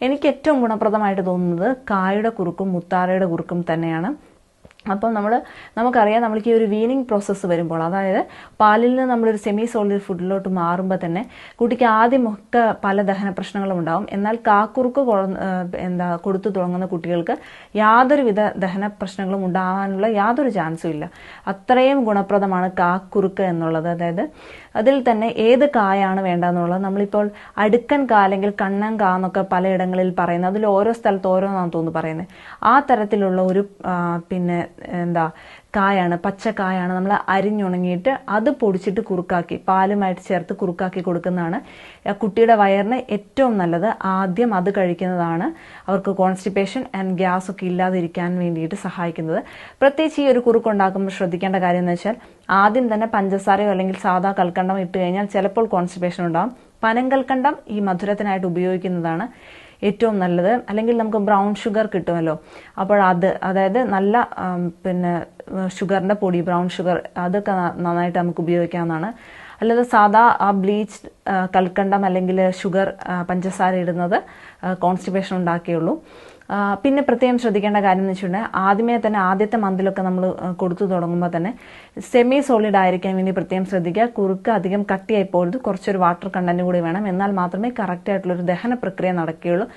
എനിക്ക് ഏറ്റവും ഗുണപ്രദമായിട്ട് തോന്നുന്നത് കായുടെ കുറുക്കും മുത്താറയുടെ കുറുക്കും തന്നെയാണ്. അപ്പം നമുക്കറിയാം, നമ്മൾക്ക് ഈ ഒരു വീനിങ് പ്രോസസ്സ് വരുമ്പോൾ, അതായത് പാലിൽ നിന്ന് നമ്മളൊരു സെമി സോളിഡ് ഫുഡിലോട്ട് മാറുമ്പോൾ തന്നെ കുട്ടിക്ക് ആദ്യമൊക്കെ പല ദഹന പ്രശ്നങ്ങളും ഉണ്ടാവും. എന്നാൽ കാക്കുറുക്ക് കൊടുത്തു തുടങ്ങുന്ന കുട്ടികൾക്ക് യാതൊരുവിധ ദഹന പ്രശ്നങ്ങളും ഉണ്ടാകാനുള്ള യാതൊരു ചാൻസും ഇല്ല. അത്രയും ഗുണപ്രദമാണ് കാക്കുറുക്ക് എന്നുള്ളത്. അതായത് അതിൽ തന്നെ ഏത് കായാണ് വേണ്ടതെന്നുള്ളത്, നമ്മളിപ്പോൾ അടുക്കൻ കാ അല്ലെങ്കിൽ കണ്ണൻ കാ എന്നൊക്കെ പലയിടങ്ങളിൽ പറയുന്നത്, അതിൽ ഓരോ സ്ഥലത്ത് ഓരോന്നാണ് തോന്നുന്നു പറയുന്നത്. ആ തരത്തിലുള്ള ഒരു കായാണ്, പച്ചക്കായാണ് നമ്മൾ അരിഞ്ഞുണങ്ങിയിട്ട് അത് പൊടിച്ചിട്ട് കുറുക്കാക്കി പാലുമായിട്ട് ചേർത്ത് കുറുക്കാക്കി കൊടുക്കുന്നതാണ് കുട്ടിയുടെ വയറിന് ഏറ്റവും നല്ലത്. ആദ്യം അത് കഴിക്കുന്നതാണ് അവർക്ക് കോൺസ്റ്റിപ്പേഷൻ ആൻഡ് ഗ്യാസ് ഒക്കെ ഇല്ലാതിരിക്കാൻ വേണ്ടിയിട്ട് സഹായിക്കുന്നത്. പ്രത്യേകിച്ച് ഈ ഒരു കുറുക്കുണ്ടാക്കുമ്പോൾ ശ്രദ്ധിക്കേണ്ട കാര്യം എന്ന് വെച്ചാൽ, ആദ്യം തന്നെ പഞ്ചസാരയോ അല്ലെങ്കിൽ സാധാ കൽക്കണ്ടം ഇട്ട് കഴിഞ്ഞാൽ ചിലപ്പോൾ കോൺസ്റ്റിപ്പേഷൻ ഉണ്ടാകും. പനങ്കൽക്കണ്ടം ഈ മധുരത്തിനായിട്ട് ഉപയോഗിക്കുന്നതാണ് ഏറ്റവും നല്ലത്. അല്ലെങ്കിൽ നമുക്ക് ബ്രൗൺ ഷുഗർ കിട്ടുമല്ലോ, അപ്പോൾ അതായത് നല്ല ഷുഗറിൻ്റെ പൊടി, ബ്രൗൺ ഷുഗർ, അതൊക്കെ നന്നായിട്ട് നമുക്ക് ഉപയോഗിക്കാവുന്നതാണ്. അല്ലാതെ സാധാ ബ്ലീച്ച്ഡ് കൽക്കണ്ടം അല്ലെങ്കിൽ ഷുഗർ, പഞ്ചസാര ഇടുന്നത് കോൺസ്റ്റിപ്പേഷൻ ഉണ്ടാക്കിയുള്ളൂ. പിന്നെ പ്രത്യേകം ശ്രദ്ധിക്കേണ്ട കാര്യം എന്ന് വെച്ചിട്ടുണ്ടെങ്കിൽ, ആദ്യത്തെ മന്തിലൊക്കെ നമ്മൾ കൊടുത്തു തുടങ്ങുമ്പോൾ തന്നെ സെമി സോളിഡ് ആയിരിക്കാൻ വേണ്ടി പ്രത്യേകം ശ്രദ്ധിക്കുക. കുറുക്ക് അധികം കട്ടിയായി പോകരുത്, കുറച്ചൊരു വാട്ടർ കണ്ടന്റ് കൂടി വേണം. എന്നാൽ മാത്രമേ കറക്റ്റ് ആയിട്ടുള്ളൊരു ദഹന പ്രക്രിയ നടക്കുകയുള്ളൂ.